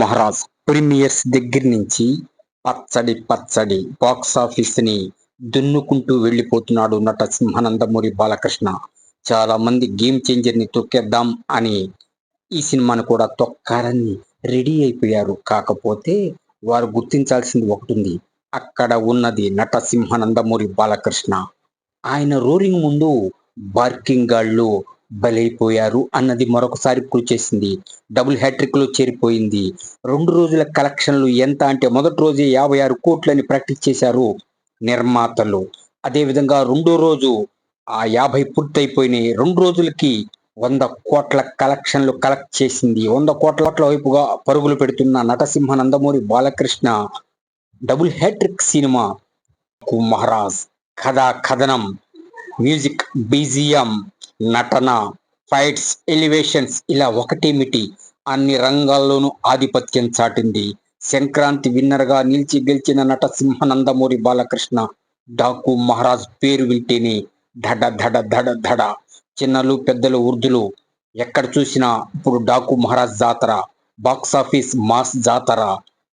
Maharaj premieres దగ్గర నుంచి పచ్చడి పచ్చడి బాక్సాఫీస్ ని దున్నుకుంటూ వెళ్లిపోతున్నాడు నట సింహానందమూరి బాలకృష్ణ. చాలా మంది గేమ్ చేంజర్ ని తొక్కేద్దాం అని ఈ సినిమాను కూడా తొక్కాలని రెడీ అయిపోయారు. కాకపోతే వారు గుర్తించాల్సింది ఒకటి ఉంది. అక్కడ ఉన్నది నట సింహానందమూరి బాలకృష్ణ. ఆయన రోరింగ్ ముందు బార్కింగ్ గాళ్ళు బలైపోయారు అన్నది మరొకసారి ప్రూవ్ చేసింది. డబుల్ హ్యాట్రిక్ లో చేరిపోయింది. 2 రోజుల కలెక్షన్లు ఎంత అంటే మొదటి రోజే 56 కోట్లని ప్రాక్టీస్ చేశారు నిర్మాతలు. అదేవిధంగా రెండో రోజు ఆ 50 పూర్తయిపోయినాయి. 2 రోజులకి 100 కోట్ల కలెక్షన్లు కలెక్ట్ చేసింది. 100 కోట్ల వైపుగా పరుగులు పెడుతున్న Natasimha Nandamuri Balakrishna double hattrick cinema Maharaj కథనం, మ్యూజిక్, బీజిఎం, నటన, ఫైట్స్, ఎలివేషన్స్ ఇలా ఒకటేమిటి అన్ని రంగాల్లోనూ ఆధిపత్యం చాటింది. సంక్రాంతి విన్నర్ గా నిలిచి గెలిచిన నట సింహనందమూరి బాలకృష్ణ డాకు మహారాజ్ పేరు వింటేనే ధడ ధడ ధడ ధడ, చిన్నలు పెద్దలు వృద్ధులు ఎక్కడ చూసినా ఇప్పుడు డాకు మహారాజ్ జాతర, బాక్సాఫీస్ మాస్ జాతర.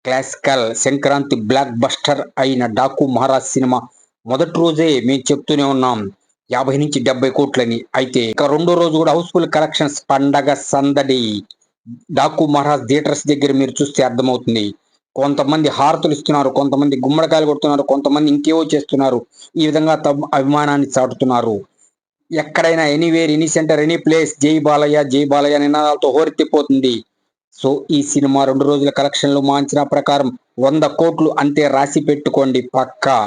క్లాసికల్ సంక్రాంతి బ్లాక్ బస్టర్ అయిన డాకు మహారాజ్ సినిమా మొదటి రోజే మేము చెప్తూనే ఉన్నాం 50 నుంచి 70 కోట్లని. అయితే ఇక రెండో రోజు కూడా హౌస్ఫుల్ కలెక్షన్స్, పండగ సందడి. డాకు మహారాజ్ థియేటర్స్ దగ్గర మీరు చూస్తే అర్థమవుతుంది. కొంతమంది హారతులు ఇస్తున్నారు, కొంతమంది గుమ్మడికాయలు కొడుతున్నారు, కొంతమంది ఇంకేవో చేస్తున్నారు. ఈ విధంగా తమ అభిమానాన్ని చాటుతున్నారు. ఎక్కడైనా anywhere, any centre, any place జై బాలయ్య నినాదాలతో హోరెత్తిపోతుంది. సో ఈ సినిమా 2 రోజుల కలెక్షన్లు మా అంచనా ప్రకారం 100 కోట్లు అంతే రాసి పెట్టుకోండి పక్కా.